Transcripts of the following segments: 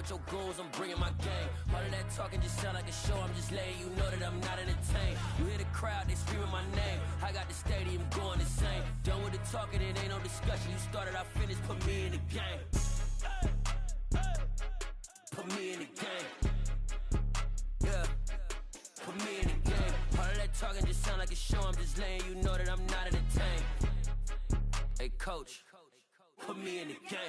with your goons, I'm bringing my gang. All of that talking just sound like a show, I'm just letting you know that I'm not entertained. You hear the crowd, they screaming my name. I got the stadium going insane. Done with the talking, it ain't no discussion. You started, I finished, put me in the game. Put me in the game. Yeah. Put me in the game. All of that talking just sound like a show, I'm just letting you know that I'm not entertained. Hey coach, put me in the game.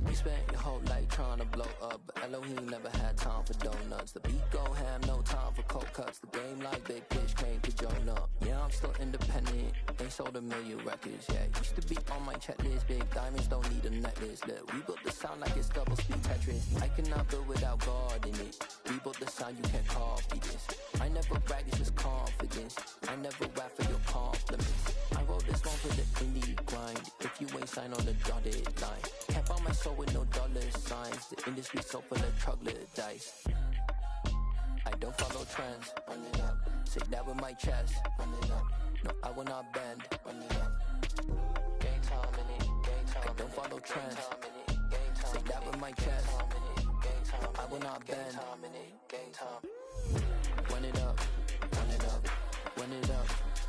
You spent your whole life trying to blow up, but Elohim never had time for donuts. The beat go ham, no time for cold cuts. The game like big fish came to join up. Yeah, I'm still independent, ain't sold a million records yet. Used to be on my checklist, big diamonds don't need a necklace. Look, we built the sound like it's double speed Tetris. I cannot build without God in it. We built the sound, you can't copy this. I never brag, it's just confidence. I never rap for your compliments. I wrote this one for the indie grind. If you ain't signed on the dotted line, can't buy my soul with no dollar signs. The industry so full of troglodytes. I don't follow trends. Run it up. Say that with my chest. Run it up. No, I will not bend. Run it up. Gang time in it. Gang time. I don't follow trends. Say that with my chest. No, I will not bend. Gang time. Run it up. Run it up. Run it up.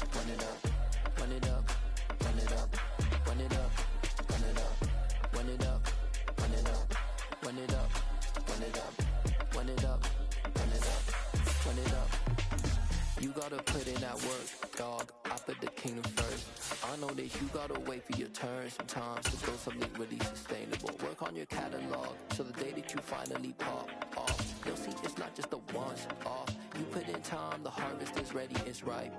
Run it up. Run it up. Run it up. Run it up. Run it up. Run it up. Run it up. Run it up. Run it up. Run it up. Run it up. Run it up. You gotta put in that work, dog. I put the kingdom first. I know that you gotta wait for your turn sometimes to build something really sustainable. Work on your catalog so the day that you finally pop off, you'll see it's not just a once off. You put in time, the harvest is ready, it's ripe.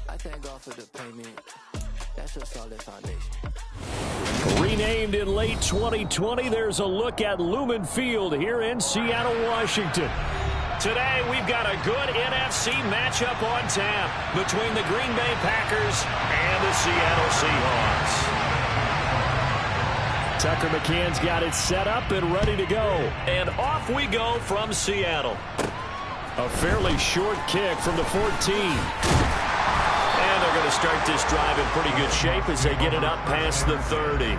I thank God for the payment. That's a solid foundation. Renamed in late 2020, there's a look at Lumen Field here in Seattle, Washington. Today, we've got a good NFC matchup on tap between the Green Bay Packers and the Seattle Seahawks. Tucker McCann's got it set up and ready to go. And off we go from Seattle. A fairly short kick from the 14. And they're going to start this drive in pretty good shape as they get it up past the 30.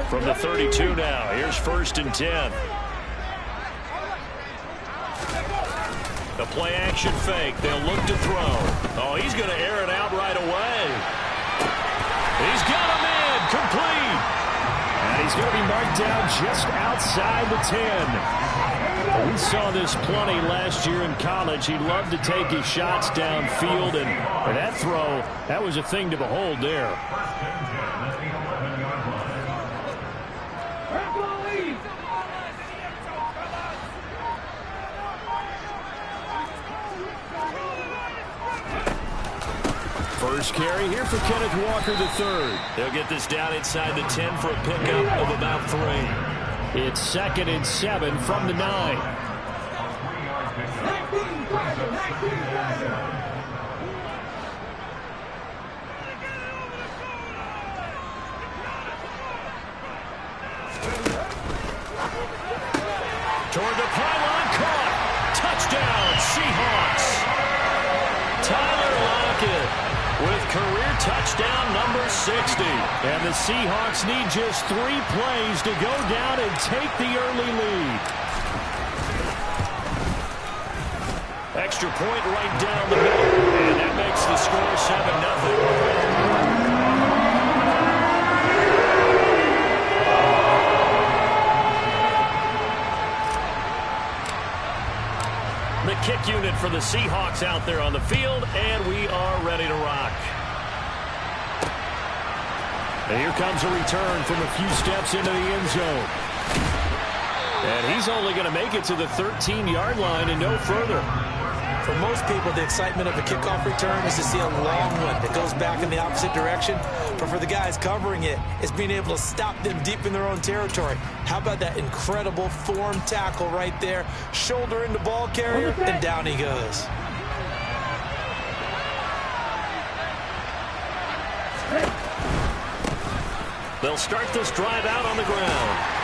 From the 32 now, here's 1st and 10. The play action fake, they'll look to throw. Oh, he's going to air it out right away. He's got him in, complete. And he's going to be marked down just outside the 10. We saw this plenty last year in college. He loved to take his shots downfield, and that throw, that was a thing to behold there. First carry here for Kenneth Walker III. They'll get this down inside the 10 for a pickup of about 3. It's 2nd and 7 from the 9. Toward the pylon, caught. Touchdown, Seahawks. Tyler Lockett with career touchdown number 60. And the Seahawks need just 3 plays to go down and take the early lead. Extra point right down the middle. And that makes the score 7-0. The kick unit for the Seahawks out there on the field, and we are ready to rock. And here comes a return from a few steps into the end zone. And he's only going to make it to the 13-yard line and no further. For most people, the excitement of a kickoff return is to see a long one that goes back in the opposite direction. But for the guys covering it, it's being able to stop them deep in their own territory. How about that incredible form tackle right there? Shoulder into ball carrier, and down he goes. They'll start this drive out on the ground.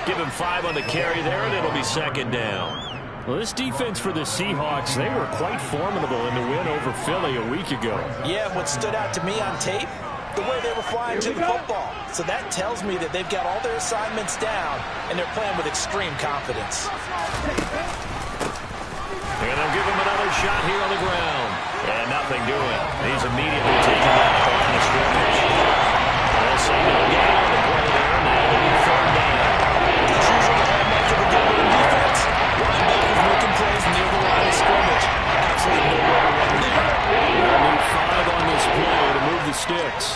Give him 5 on the carry there, and it'll be second down. Well, this defense for the Seahawks, they were quite formidable in the win over Philly a week ago. Yeah, what stood out to me on tape, the way they were flying to the football. So that tells me that they've got all their assignments down, and they're playing with extreme confidence. And they'll give him another shot here on the ground. And nothing doing. He's immediately taken back on the scrimmage. They'll say no gain on the play there, and that'll be third down. It's usually the hallmark of a good run defense. Linebackers making plays near the line of scrimmage. Absolutely nowhere to run there. They'll need 5 on this play to move the sticks.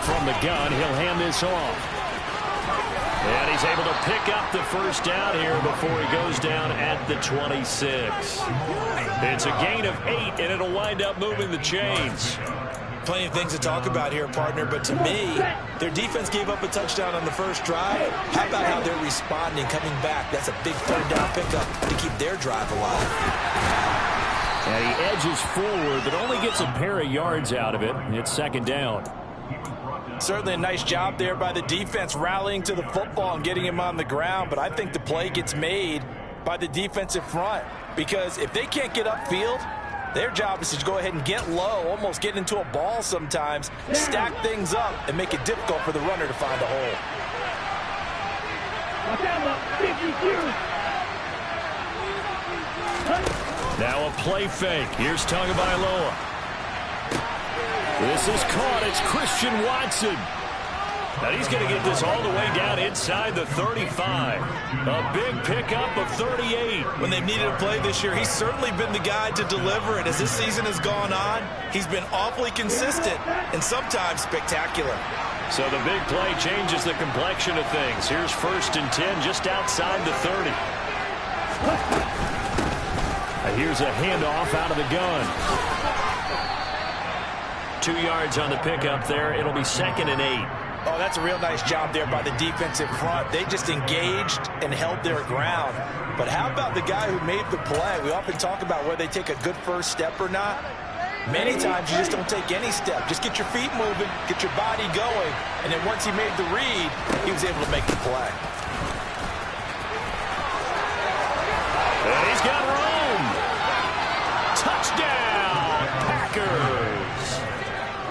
From the gun, he'll hand this off. And he's able to pick up the first down here before he goes down at the 26. It's a gain of 8, and it'll wind up moving the chains. Plenty of things to talk about here, partner, but to me, their defense gave up a touchdown on the first drive. How about how they're responding, coming back? That's a big third down pickup to keep their drive alive. And he edges forward, but only gets a pair of yards out of it. It's second down. Certainly a nice job there by the defense rallying to the football and getting him on the ground, but I think the play gets made by the defensive front because if they can't get upfield, their job is to go ahead and get low, almost get into a ball sometimes, stack things up, and make it difficult for the runner to find a hole. Now a play fake. Here's Tagovailoa. This is caught. It's Christian Watson. And he's going to get this all the way down inside the 35. A big pickup of 38. When they've needed a play this year, he's certainly been the guy to deliver it. As this season has gone on, he's been awfully consistent and sometimes spectacular. So the big play changes the complexion of things. Here's 1st and 10 just outside the 30. Here's a handoff out of the gun. 2 yards on the pickup there. It'll be 2nd and 8. Oh, that's a real nice job there by the defensive front. They just engaged and held their ground. But how about the guy who made the play? We often talk about whether they take a good first step or not. Many times you just don't take any step. Just get your feet moving, get your body going, and then once he made the read, he was able to make the play. And he's got room. Touchdown, Packers.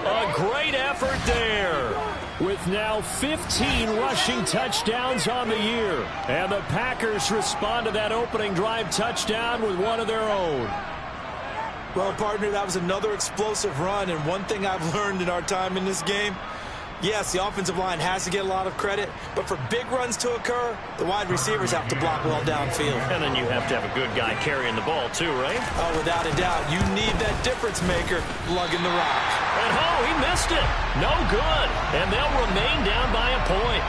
A great effort there. With now 15 rushing touchdowns on the year. And the Packers respond to that opening drive touchdown with one of their own. Well, partner, that was another explosive run, and one thing I've learned in our time in this game, yes, the offensive line has to get a lot of credit, but for big runs to occur, the wide receivers have to block well downfield. And then you have to have a good guy carrying the ball too, right? Oh, without a doubt. You need that difference maker lugging the rock. And he missed it. No good. And they'll remain down by a point.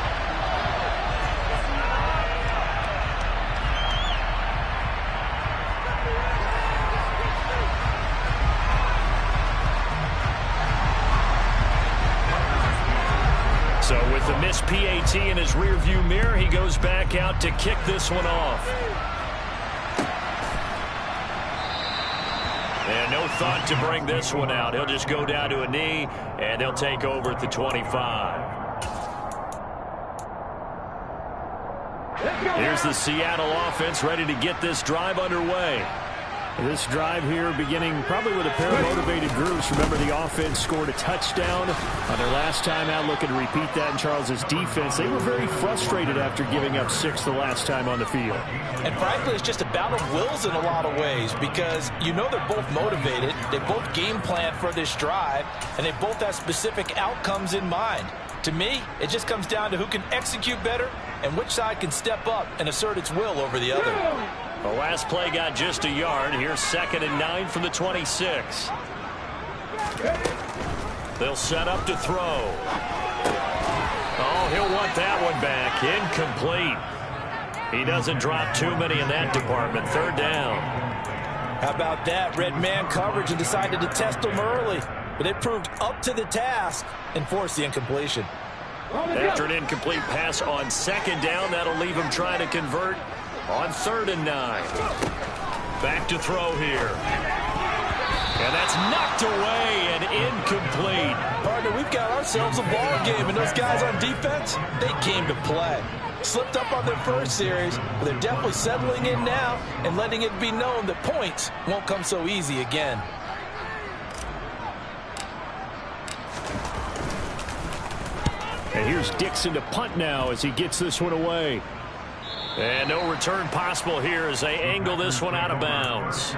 So with the missed PAT in his rearview mirror, he goes back out to kick this one off. And no thought to bring this one out. He'll just go down to a knee, and they'll take over at the 25. Here's the Seattle offense ready to get this drive underway. This drive here beginning probably with a pair of motivated groups. Remember, the offense scored a touchdown on their last time out. Looking to repeat that in Charles's defense. They were very frustrated after giving up 6 the last time on the field. And frankly, it's just a battle of wills in a lot of ways because you know they're both motivated. They both game plan for this drive, and they both have specific outcomes in mind. To me, it just comes down to who can execute better and which side can step up and assert its will over the other. The last play got just a yard. Here's 2nd and 9 from the 26. They'll set up to throw. Oh, he'll want that one back. Incomplete. He doesn't drop too many in that department. 3rd down. How about that? Red man coverage and decided to test them early. But they proved up to the task and forced the incompletion. After an incomplete pass on 2nd down, that'll leave him trying to convert on 3rd and 9. Back to throw here. And that's knocked away and incomplete. partner, we've got ourselves a ball game, and those guys on defense, they came to play. Slipped up on their first series, but they're definitely settling in now and letting it be known that points won't come so easy again. And here's Dixon to punt now as he gets this one away. And no return possible here as they angle this one out of bounds.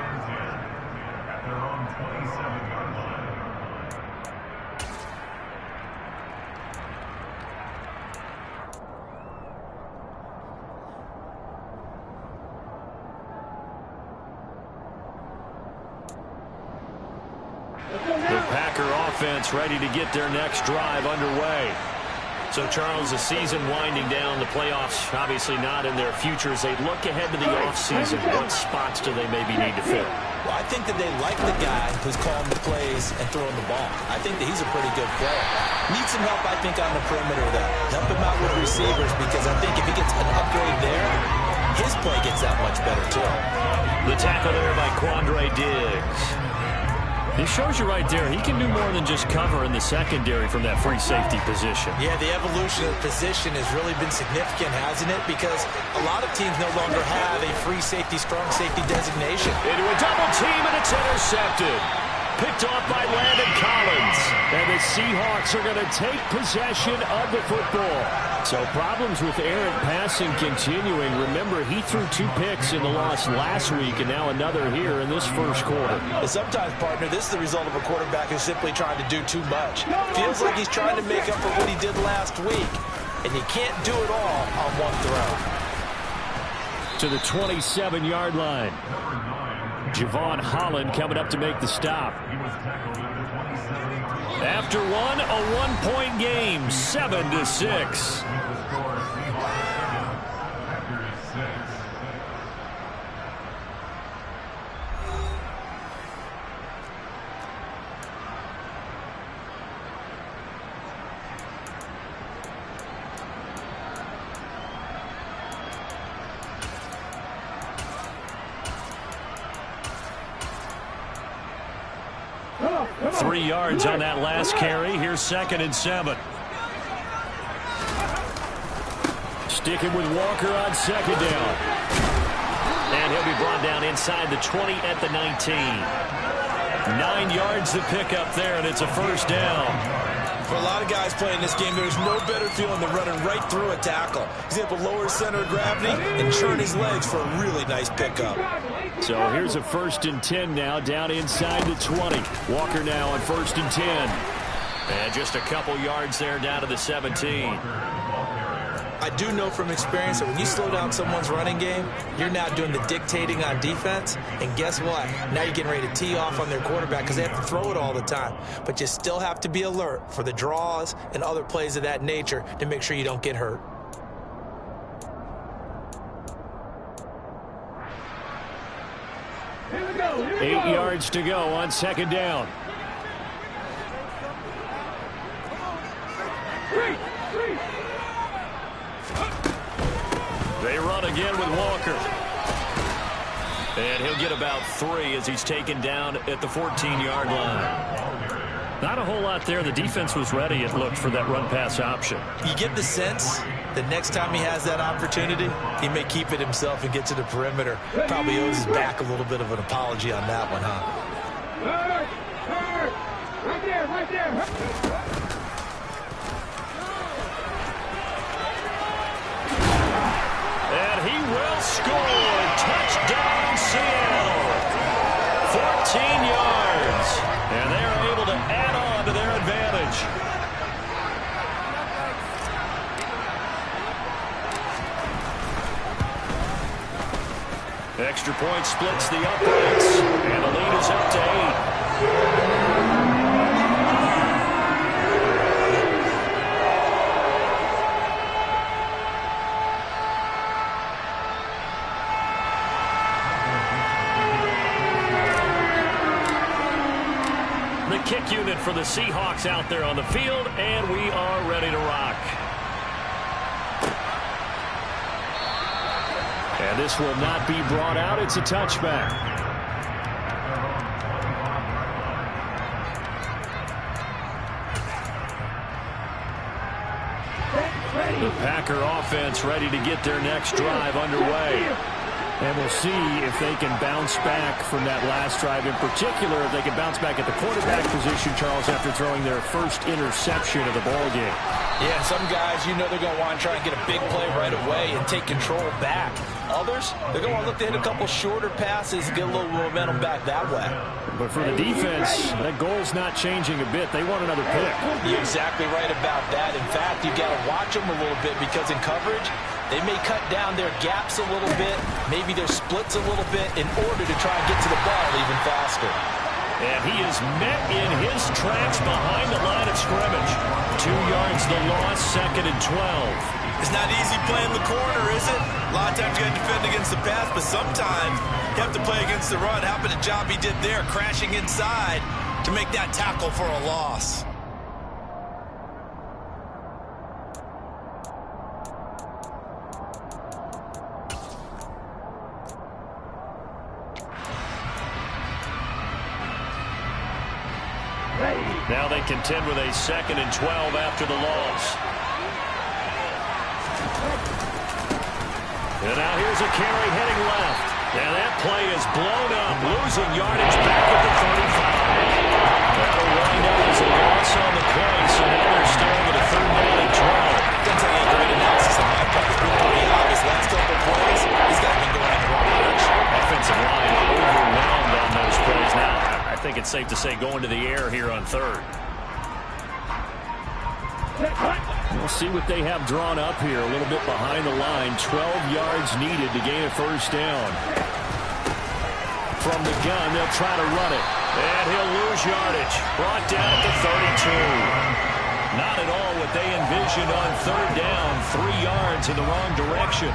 The Packer offense ready to get their next drive underway. So, Charles, the season winding down, the playoffs obviously not in their future. As they look ahead to the offseason, what spots do they maybe need to fill? Well, I think that they like the guy who's calling the plays and throwing the ball. I think that he's a pretty good player. Needs some help, I think, on the perimeter, though. Help him out with receivers, because I think if he gets an upgrade there, his play gets that much better, too. The tackle there by Quandre Diggs. It shows you right there, he can do more than just cover in the secondary from that free safety position. Yeah, the evolution of the position has really been significant, hasn't it? Because a lot of teams no longer have a free safety, strong safety designation. Into a double team, and it's intercepted. Picked off by Landon Collins. And the Seahawks are going to take possession of the football. So problems with errant passing continuing. Remember, he threw 2 picks in the loss last week, and now another here in this first quarter. But sometimes, partner, this is the result of a quarterback who's simply trying to do too much. Feels like he's trying to make up for what he did last week, and you can't do it all on one throw. To the 27-yard line. Javon Holland coming up to make the stop. After one, a one-point game, 7-6. Three yards on that last carry. Here's 2nd and 7. Sticking with Walker on 2nd down. And he'll be brought down inside the 20 at the 19. 9 yards to pick up there, and it's a first down. For a lot of guys playing this game, there's no better feeling than running right through a tackle. He's able to lower his center of gravity and churn his legs for a really nice pickup. So here's a 1st and 10 now, down inside the 20. Walker now on 1st and 10. And just a couple yards there down to the 17. I do know from experience that when you slow down someone's running game, you're now doing the dictating on defense. And guess what? Now you're getting ready to tee off on their quarterback because they have to throw it all the time. But you still have to be alert for the draws and other plays of that nature to make sure you don't get hurt. Here we go. 8 yards to go on 2nd down. They run again with Walker. And he'll get about 3 as he's taken down at the 14-yard line. Not a whole lot there. The defense was ready, it looked, for that run-pass option. You get the sense that next time he has that opportunity, he may keep it himself and get to the perimeter. Probably owes his back a little bit of an apology on that one, huh? Right there, right there. And he will score. Touchdown, Seattle. 14 yards. And they are able to add on to their advantage. Extra point splits the uprights. And the lead is up to 8. Kick unit for the Seahawks out there on the field, and we are ready to rock. And this will not be brought out. It's a touchback. The Packer offense ready to get their next drive underway. And we'll see if they can bounce back from that last drive. In particular, if they can bounce back at the quarterback position, Charles, after throwing their first interception of the ballgame. Yeah, some guys, you know they're going to want to try and get a big play right away and take control back. Others, they're going to look to hit a couple shorter passes and get a little momentum back that way. But for the defense, that goal's not changing a bit. They want another pick. You're exactly right about that. In fact, you've got to watch them a little bit because in coverage, they may cut down their gaps a little bit, maybe their splits a little bit in order to try and get to the ball even faster. And he is met in his tracks behind the line of scrimmage. 2 yards the loss, 2nd and 12. It's not easy playing the corner, is it? A lot of times you got to defend against the pass, but sometimes you have to play against the run. How about the job he did there, crashing inside to make that tackle for a loss? Now they contend with a 2nd and 12 after the loss. And now here's a carry heading left. And that play is blown up, losing yardage back at the 35. That'll wind up as a loss on the play, so now they're staring at a 3rd down and 12. That's a great analysis on my part. It's been pretty obvious. Last couple of plays, these guys have been going in the wrong direction. Offensive line overwhelmed on those plays. Now, I think it's safe to say going to the air here on 3rd. We'll see what they have drawn up here. A little bit behind the line. 12 yards needed to gain a 1st down. From the gun, they'll try to run it. And he'll lose yardage. Brought down at the 32. Not at all what they envisioned on 3rd down. 3 yards in the wrong direction.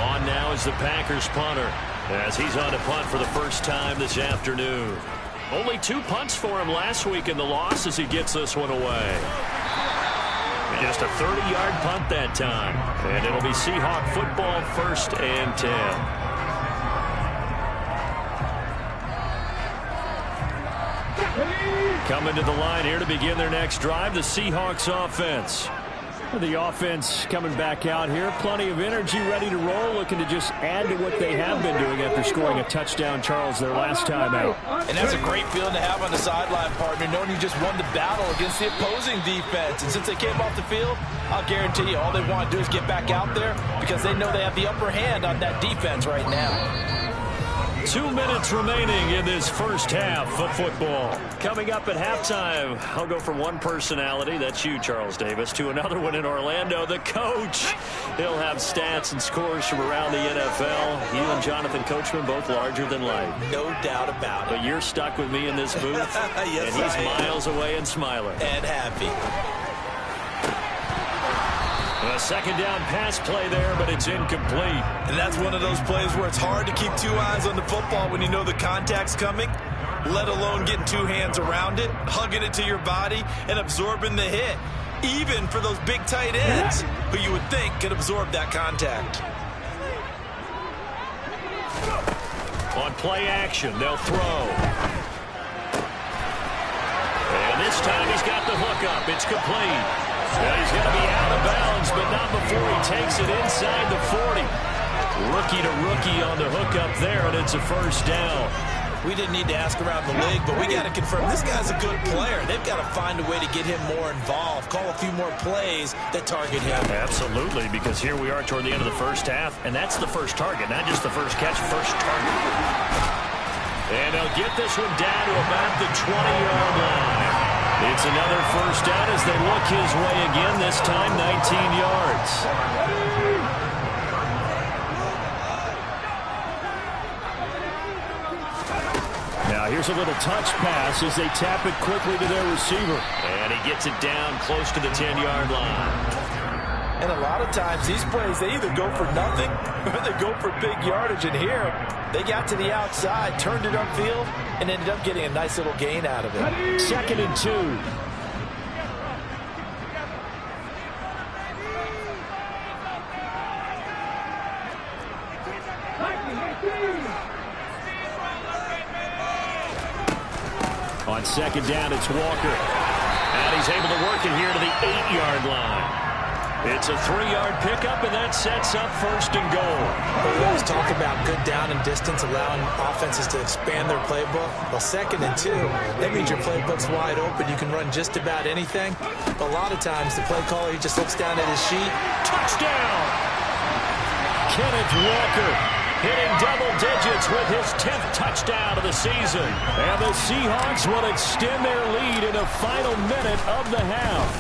On now is the Packers punter, as he's on to punt for the first time this afternoon. Only 2 punts for him last week in the loss as he gets this one away. Just a 30-yard punt that time. And it'll be Seahawk football, 1st and 10. Coming to the line here to begin their next drive, the Seahawks offense. The offense coming back out here. Plenty of energy, ready to roll, looking to just add to what they have been doing after scoring a touchdown, Charles, their last time out. And that's a great feeling to have on the sideline, partner, knowing you just won the battle against the opposing defense. And since they came off the field, I'll guarantee you all they want to do is get back out there because they know they have the upper hand on that defense right now. 2 minutes remaining in this first half of football. Coming up at halftime, I'll go from one personality, that's you, Charles Davis, to another one in Orlando, the coach. He'll have stats and scores from around the NFL. You and Jonathan Coachman, both larger than life. No doubt about it. But you're stuck with me in this booth, yes, and he's miles away and smiling. And happy. A 2nd down pass play there, but it's incomplete. And that's one of those plays where it's hard to keep 2 eyes on the football when you know the contact's coming, let alone getting 2 hands around it, hugging it to your body, and absorbing the hit, even for those big tight ends who you would think could absorb that contact. On play action, they'll throw. And this time he's got the hook up. It's complete. Well, he's going to be out of bounds, but not before he takes it inside the 40. Rookie to rookie on the hookup there, and it's a 1st down. We didn't need to ask around the league, but we got to confirm this guy's a good player. They've got to find a way to get him more involved, call a few more plays that target him. Absolutely, because here we are toward the end of the first half, and that's the first target, not just the first catch, first target. And they'll get this one down to about the 20-yard line. It's another 1st down as they look his way again, this time 19 yards. Now here's a little touch pass as they tap it quickly to their receiver. And he gets it down close to the 10-yard line. And a lot of times these plays, they either go for nothing or they go for big yardage. And here, they got to the outside, turned it upfield, and ended up getting a nice little gain out of it. 2nd and 2. On 2nd down, it's Walker. And he's able to work it here to the 8-yard line. It's a 3-yard pickup, and that sets up first and goal. We always talk about good down and distance, allowing offenses to expand their playbook. Well, 2nd and 2, that means your playbook's wide open. You can run just about anything. But a lot of times, the play caller, he just looks down at his sheet. Touchdown! Kenneth Walker hitting double digits with his 10th touchdown of the season. And the Seahawks will extend their lead in the final minute of the half.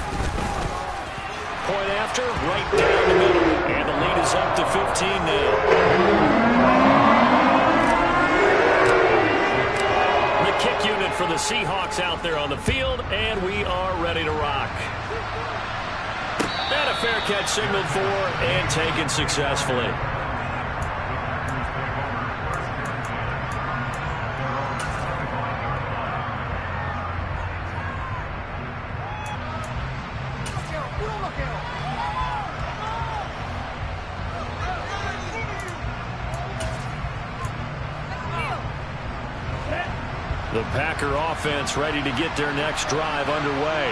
Point after, right down the middle. And the lead is up to 15 now. The kick unit for the Seahawks out there on the field, and we are ready to rock. And a fair catch signaled for and taken successfully. The Packer offense ready to get their next drive underway.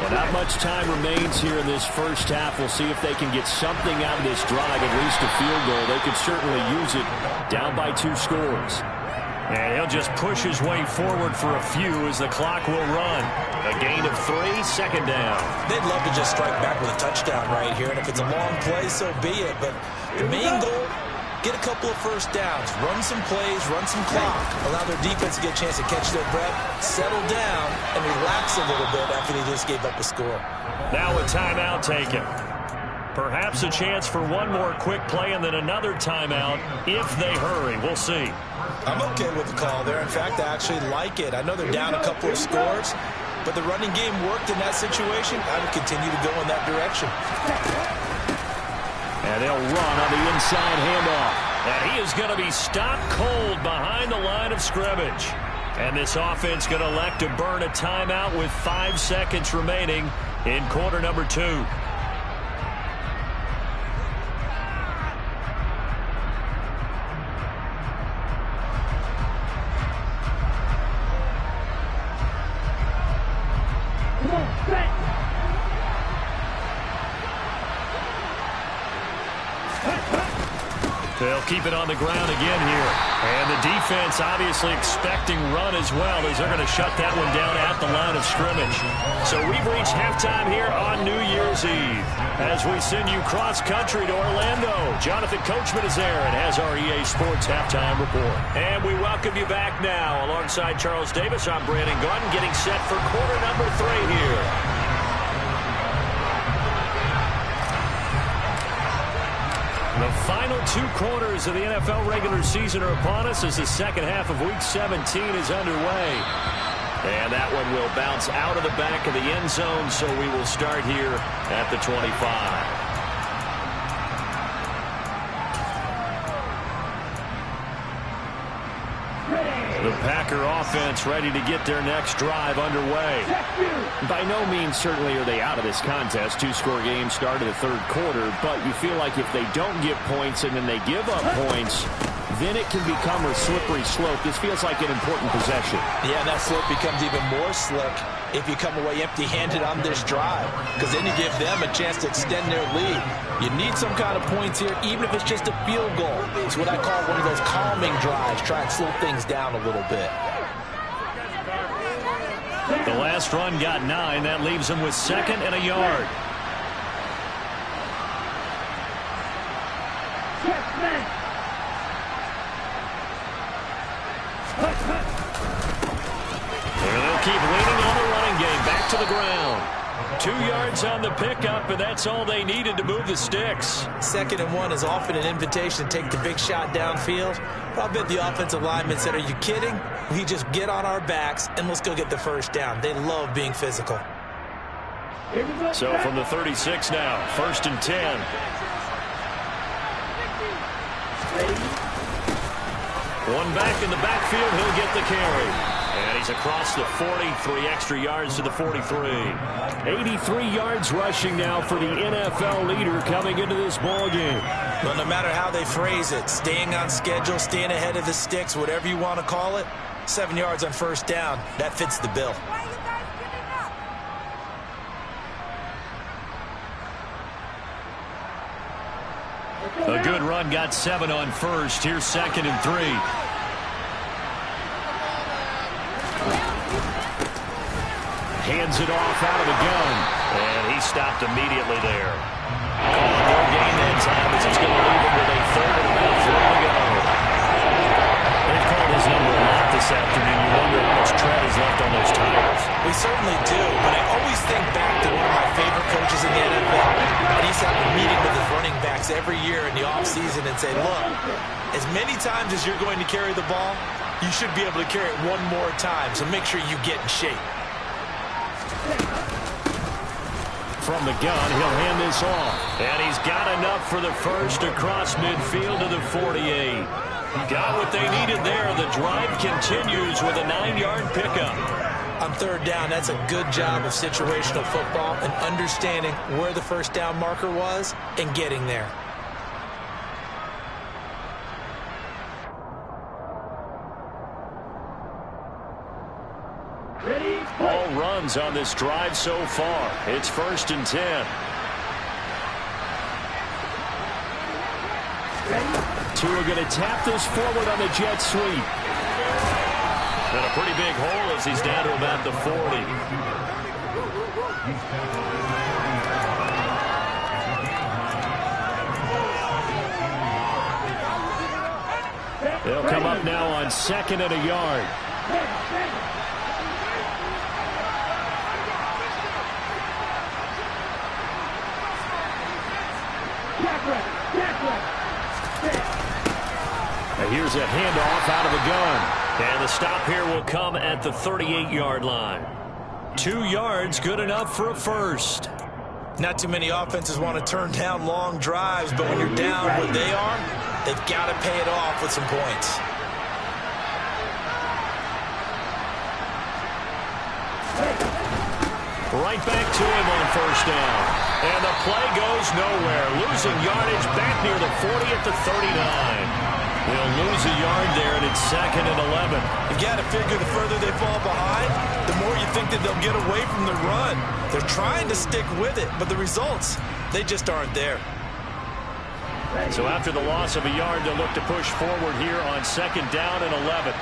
Well, not much time remains here in this first half. We'll see if they can get something out of this drive, at least a field goal. They could certainly use it down by 2 scores. And he'll just push his way forward for a few as the clock will run. A gain of 3, 2nd down. They'd love to just strike back with a touchdown right here, and if it's a long play, so be it. But the main goal, get a couple of first downs, run some plays, run some clock, allow their defense to get a chance to catch their breath, settle down, and relax a little bit after they just gave up a score. Now a timeout taken. Perhaps a chance for one more quick play and then another timeout if they hurry. We'll see. I'm okay with the call there. In fact, I actually like it. I know they're down a couple of scores, but the running game worked in that situation. I would continue to go in that direction. And they'll run on the inside handoff. And he is going to be stopped cold behind the line of scrimmage. And this offense going to elect to burn a timeout with 5 seconds remaining in quarter number 2. They'll keep it on the ground again here. And the defense obviously expecting run as well, as they're going to shut that one down at the line of scrimmage. So we've reached halftime here on New Year's Eve. As we send you cross-country to Orlando, Jonathan Coachman is there and has our EA Sports Halftime Report. And we welcome you back now. Alongside Charles Davis, I'm Brandon Gaudin, getting set for quarter number 3 here. The final 2 quarters of the NFL regular season are upon us as the second half of Week 17 is underway. And that one will bounce out of the back of the end zone, so we will start here at the 25. The Packer offense ready to get their next drive underway. By no means certainly are they out of this contest. 2-score game start of the 3rd quarter, but you feel like if they don't get points and then they give up points, then it can become a slippery slope. This feels like an important possession. Yeah, that slope becomes even more slick if you come away empty-handed on this drive, because then you give them a chance to extend their lead. You need some kind of points here, even if it's just a field goal. It's what I call one of those calming drives. Try and slow things down a little bit. The last run got 9. That leaves them with 2nd and a yard. And they'll keep leaning on the running game. Back to the ground. 2 yards on the pickup, and that's all they needed to move the sticks. 2nd and 1 is often an invitation to take the big shot downfield. But I bet the offensive linemen said, are you kidding? We just get on our backs and let's go get the first down. They love being physical. So from the 36 now, 1st and 10. One back in the backfield, he'll get the carry. And he's across the 40, 3 extra yards to the 43. 83 yards rushing now for the NFL leader coming into this ball game. Well, no matter how they phrase it, staying on schedule, staying ahead of the sticks, whatever you want to call it, 7 yards on 1st down, that fits the bill. A good run got 7 on first. Here's 2nd and 3. Hands it off out of the gun. And he stopped immediately there. No gain that time as it's going to leave him with a 3rd and about 3 to go. They've called his number a lot this afternoon. You wonder how much tread is left on those tires. We certainly do, but I always think back to one of my favorite coaches in the NFL. And he's having a meeting with his running backs every year in the offseason and say, look, as many times as you're going to carry the ball, you should be able to carry it one more time, so make sure you get in shape. From the gun, he'll hand this off. And he's got enough for the first across midfield to the 48. Got what they needed there. The drive continues with a 9-yard pickup. On 3rd down, that's a good job of situational football and understanding where the first down marker was and getting there. All runs on this drive so far. It's 1st and 10. Tua going to tap this forward on the jet sweep. And a pretty big hole as he's down to about the 40. They'll come up now on 2nd and a yard. Here's a handoff out of the gun. And the stop here will come at the 38-yard line. 2 yards, good enough for a first. Not too many offenses want to turn down long drives, but when you're down where they are, they've got to pay it off with some points. Right back to him on 1st down. And the play goes nowhere. Losing yardage back near the 40 at the 39. They'll lose a yard there, and it's 2nd and 11. You've got to figure the further they fall behind, the more you think that they'll get away from the run. They're trying to stick with it, but the results, they just aren't there. So after the loss of a yard, they'll look to push forward here on 2nd down and 11.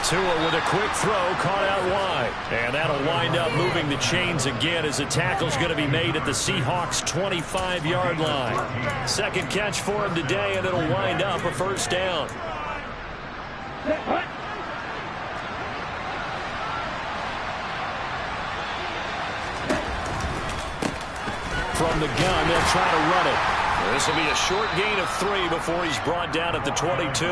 Tua with a quick throw, caught out wide. And that'll wind up moving the chains again as the tackle's going to be made at the Seahawks' 25-yard line. 2nd catch for him today, and it'll wind up a 1st down. From the gun, they'll try to run it. This will be a short gain of 3 before he's brought down at the 22.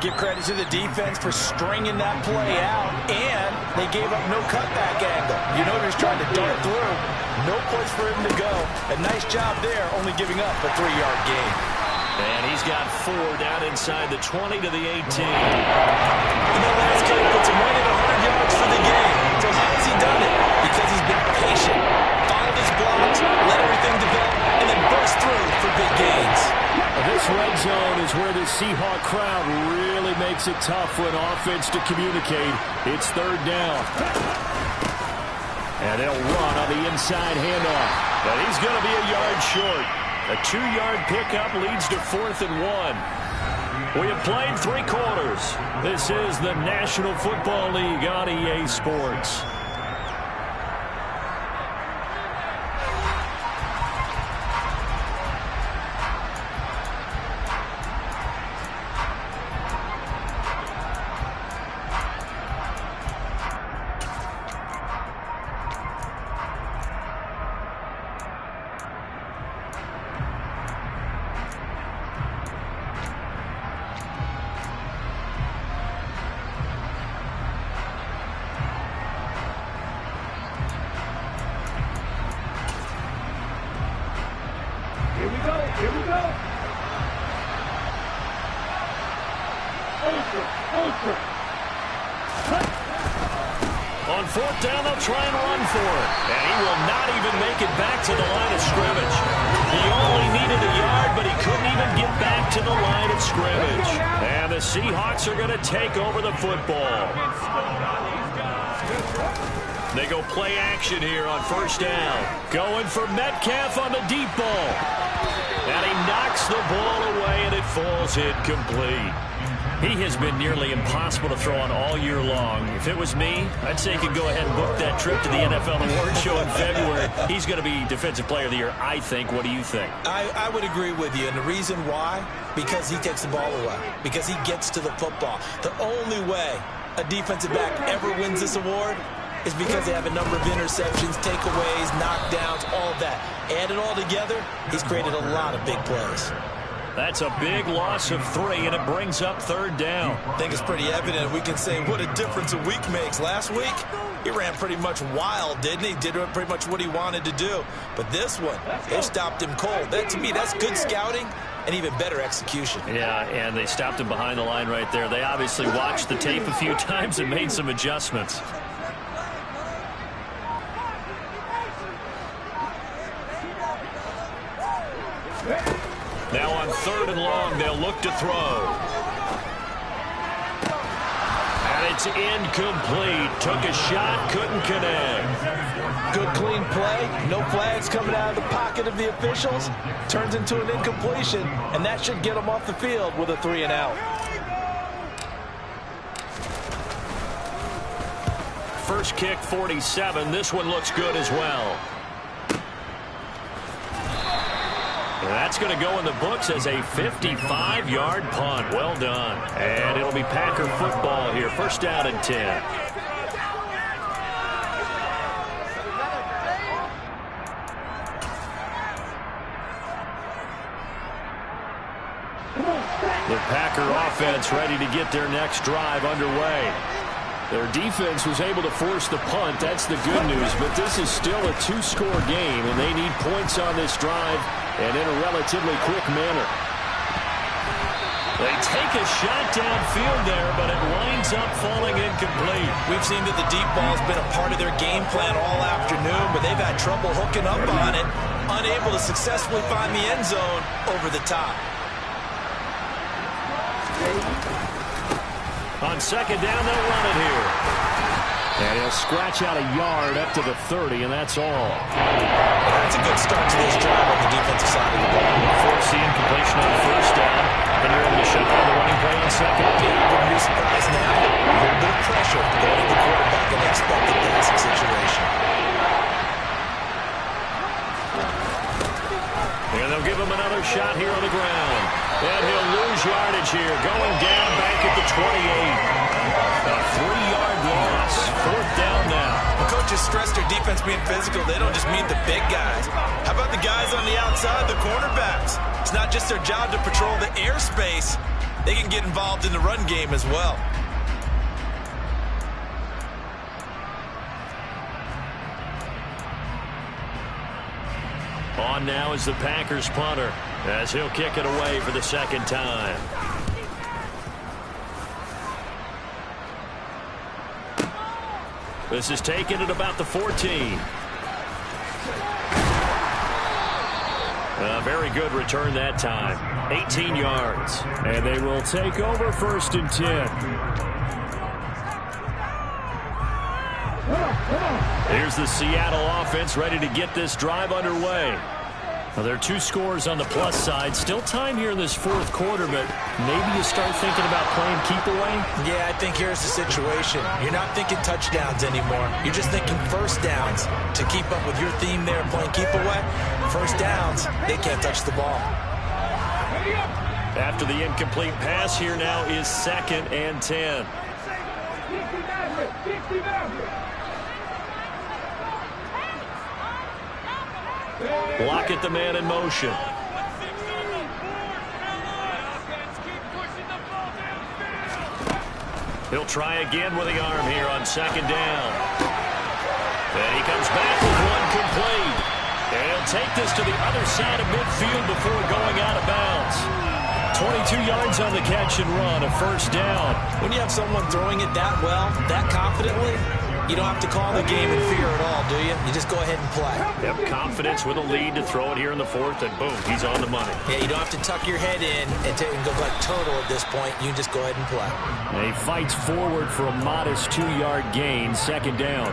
Give credit to the defense for stringing that play out, and they gave up no cutback angle. You know he was trying to dart through. No place for him to go. A nice job there, only giving up a 3-yard gain. And he's got 4 down inside the 20 to the 18. And that last play puts him right at 100 yards for the game. So how has he done it? Because he's been patient, followed his blocks, let everything develop, and then burst through for big gains. This red zone is where the Seahawk crowd really makes it tough for an offense to communicate. It's 3rd down. And they'll run on the inside handoff. But he's going to be a yard short. A 2-yard pickup leads to 4th and 1. We have played 3 quarters. This is the National Football League on EA Sports. On 4th down, they'll try and run for it. And he will not even make it back to the line of scrimmage. He only needed a yard, but he couldn't even get back to the line of scrimmage. And the Seahawks are going to take over the football. They go play action here on first down. Going for Metcalf on the deep ball. And he knocks the ball away, and it falls incomplete. He has been nearly impossible to throw on all year long. If it was me, I'd say he could go ahead and book that trip to the NFL Award Show in February. He's going to be Defensive Player of the Year, I think. What do you think? I would agree with you, and the reason why, because he takes the ball away, because he gets to the football. The only way a defensive back ever wins this award is because they have a number of interceptions, takeaways, knockdowns, all of that. Add it all together, he's created a lot of big plays. That's a big loss of 3, and it brings up third down. I think it's pretty evident. We can say what a difference a week makes. Last week, he ran pretty much wild, didn't he? Did pretty much what he wanted to do. But this one, they stopped him cold. That, to me, that's good scouting and even better execution. Yeah, and they stopped him behind the line right there. They obviously watched the tape a few times and made some adjustments. Now on 3rd and long, they'll look to throw. And it's incomplete. Took a shot, couldn't connect. Good clean play. No flags coming out of the pocket of the officials. Turns into an incompletion, and that should get them off the field with a 3 and out. First kick, 47. This one looks good as well. That's going to go in the books as a 55-yard punt. Well done. And it'll be Packer football here. First down and 10. The Packer offense ready to get their next drive underway. Their defense was able to force the punt. That's the good news. But this is still a 2-score game, and they need points on this drive and in a relatively quick manner. They take a shot downfield there, but it winds up falling incomplete. We've seen that the deep ball has been a part of their game plan all afternoon, but they've had trouble hooking up on it, unable to successfully find the end zone over the top. On second down, they'll run it here. And he'll scratch out a yard up to the 30, and that's all. That's a good start to this drive on the defensive side of the ball. Force the incompletion on first down, and you're able to shut down the running play on second. Yeah, wouldn't be surprised now. A little bit of pressure going to the quarterback in an expected passing situation. And they'll give him another shot here on the ground. And he'll lose yardage here, going down back at the 28. A 3-yard loss. Fourth down now. The coaches stress their defense being physical. They don't just mean the big guys. How about the guys on the outside, the cornerbacks? It's not just their job to patrol the airspace. They can get involved in the run game as well. On now is the Packers punter, as he'll kick it away for the second time. This is taken at about the 14. A very good return that time. 18 yards. And they will take over 1st and 10. Here's the Seattle offense ready to get this drive underway. Well, there are 2 scores on the plus side. Still time here in this 4th quarter, but maybe you start thinking about playing keep away? Yeah, I think here's the situation. You're not thinking touchdowns anymore. You're just thinking first downs. To keep up with your theme there, playing keep away, first downs, they can't touch the ball. After the incomplete pass, here now is 2nd and 10. Lockett, the man in motion. He'll try again with the arm here on second down. And he comes back with one complete. And he'll take this to the other side of midfield before going out of bounds. 22 yards on the catch and run, a first down. When you have someone throwing it that well, that confidently, you don't have to call the game in fear at all, do you? You just go ahead and play. Yep, confidence with a lead to throw it here in the 4th, and boom, he's on the money. Yeah, you don't have to tuck your head in and go like turtle at this point. You just go ahead and play. And he fights forward for a modest 2-yard gain, second down.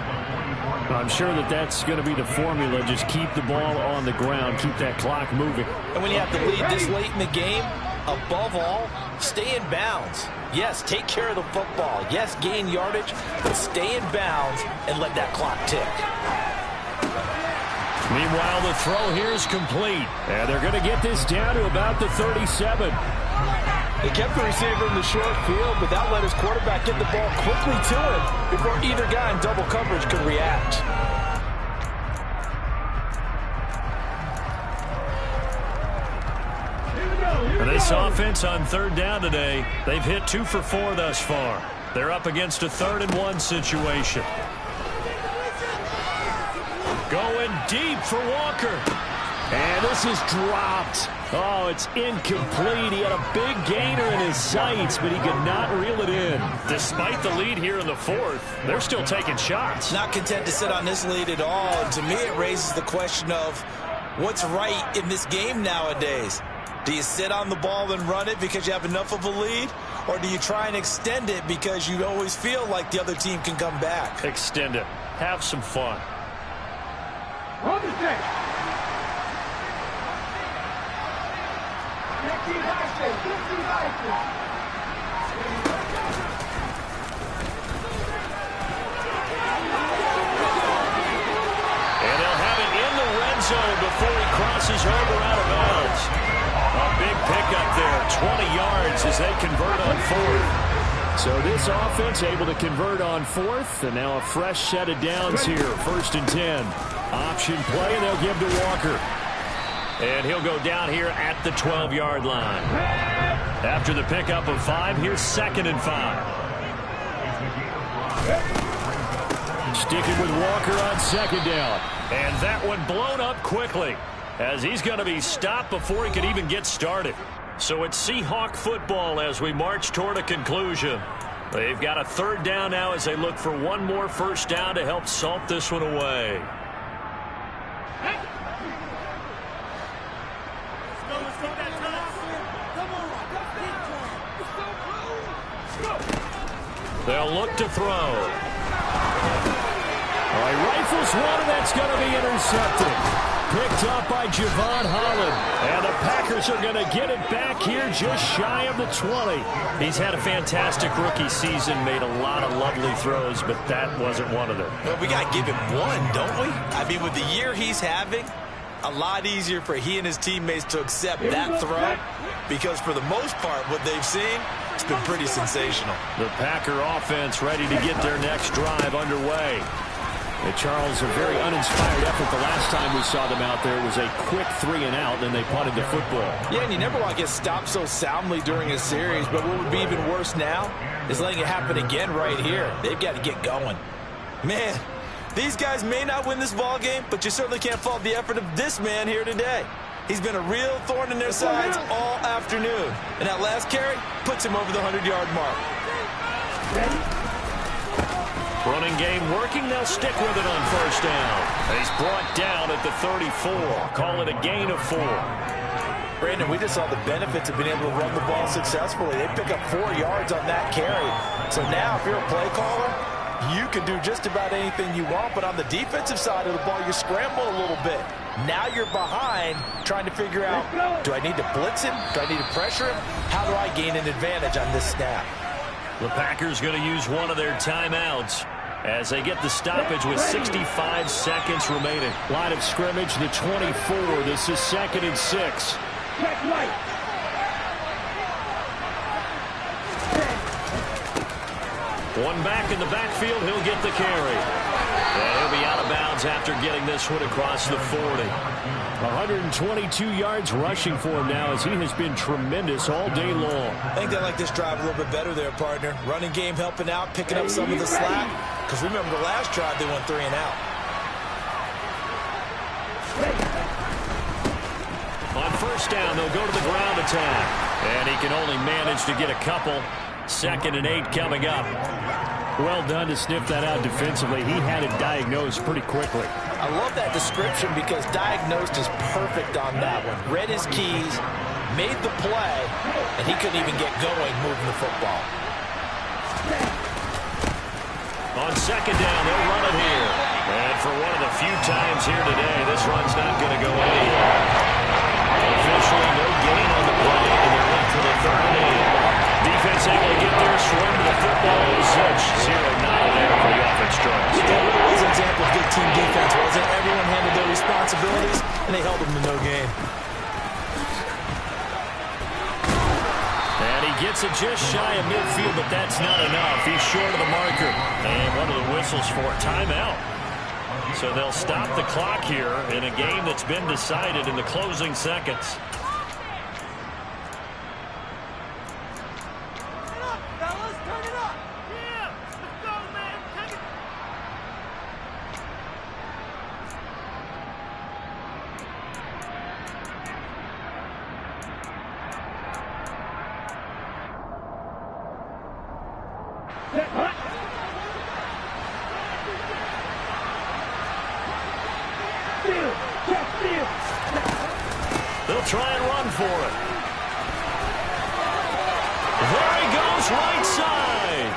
I'm sure that that's going to be the formula. Just keep the ball on the ground, keep that clock moving. And when you have the lead this late in the game, above all, stay in bounds. Yes, take care of the football. Yes, gain yardage, but stay in bounds and let that clock tick. Meanwhile, the throw here is complete. And they're going to get this down to about the 37. They kept the receiver in the short field, but that let his quarterback get the ball quickly to him before either guy in double coverage could react. This offense on third down today, they've hit 2 for 4 thus far. They're up against a 3rd and 1 situation. Going deep for Walker. And this is dropped. Oh, it's incomplete. He had a big gainer in his sights, but he could not reel it in. Despite the lead here in the 4th, they're still taking shots. Not content to sit on this lead at all. And to me, it raises the question of what's right in this game nowadays. Do you sit on the ball and run it because you have enough of a lead? Or do you try and extend it because you always feel like the other team can come back? Extend it. Have some fun. On the stick. And they'll have it in the red zone before he crosses over out of bounds. A big pickup there, 20 yards as they convert on 4th. So this offense able to convert on 4th, and now a fresh set of downs here, 1st and 10. Option play, and they'll give to Walker. And he'll go down here at the 12-yard line. After the pickup of 5, here's 2nd and 5. Sticking with Walker on 2nd down. And that one blown up quickly, as he's going to be stopped before he could even get started. So it's Seahawk football as we march toward a conclusion. They've got a 3rd down now as they look for one more 1st down to help salt this one away. They'll look to throw. All right, rifles one, and that's going to be intercepted. Picked up by Javon Holland. And the Packers are going to get it back here just shy of the 20. He's had a fantastic rookie season, made a lot of lovely throws, but that wasn't one of them. Well, we got to give him one, don't we? I mean, with the year he's having, a lot easier for he and his teammates to accept that throw, because for the most part, what they've seen, it's been pretty sensational. The Packer offense ready to get their next drive underway. And Charles, a very uninspired effort the last time we saw them out there. It was a quick 3 and out, and then they punted the football. Yeah, and you never want to get stopped so soundly during a series, but what would be even worse now is letting it happen again right here. They've got to get going. Man, these guys may not win this ball game, but you certainly can't fault the effort of this man here today. He's been a real thorn in their sides all afternoon. And that last carry puts him over the 100-yard mark. Running game working. They'll stick with it on 1st down. He's brought down at the 34. Call it a gain of 4. Brandon, we just saw the benefits of being able to run the ball successfully. They pick up 4 yards on that carry. So now if you're a play caller, you can do just about anything you want. But on the defensive side of the ball, you scramble a little bit. Now you're behind trying to figure out, do I need to blitz him? Do I need to pressure him? How do I gain an advantage on this snap? The Packers going to use one of their timeouts as they get the stoppage with 65 seconds remaining. Line of scrimmage, the 24. This is 2nd and 6. One back in the backfield, he'll get the carry. And he'll be out of bounds after getting this one across the 40. 122 yards rushing for him now, as he has been tremendous all day long. I think they like this drive a little bit better there, partner. Running game helping out, picking up some of the slack. Because remember, the last drive they went 3 and out. On 1st down, they'll go to the ground attack. And he can only manage to get a couple. 2nd and 8 coming up. Well done to sniff that out defensively. He had it diagnosed pretty quickly. I love that description because diagnosed is perfect on that one. Read his keys, made the play, and he couldn't even get going moving the football. On second down, they'll run it here. And for one of the few times here today, this run's not going to go anywhere. Officially, no gain on the play, and they're in for the 3rd and 8. Defense able to get there, swim to the football. Such 0-9 there for the offense, Charles. That was an example of good team defense, wasn't it? Everyone handled their responsibilities, and they held them to no gain. And he gets it just shy of midfield, but that's not enough. He's short of the marker. And one of the whistles for a timeout. So they'll stop the clock here in a game that's been decided in the closing seconds. They'll try and run for it. There he goes, right side.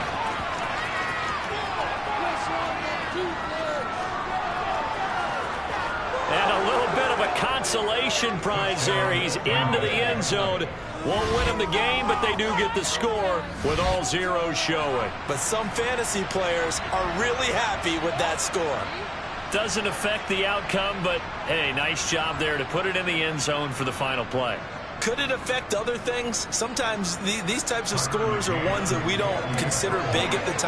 And a little bit of a consolation prize there. He's into the end zone. Won't win him the game, but they do get the score with all zeros showing. But some fantasy players are really happy with that score. Doesn't affect the outcome, but, hey, nice job there to put it in the end zone for the final play. Could it affect other things? Sometimes these types of scores are ones that we don't consider big at the time.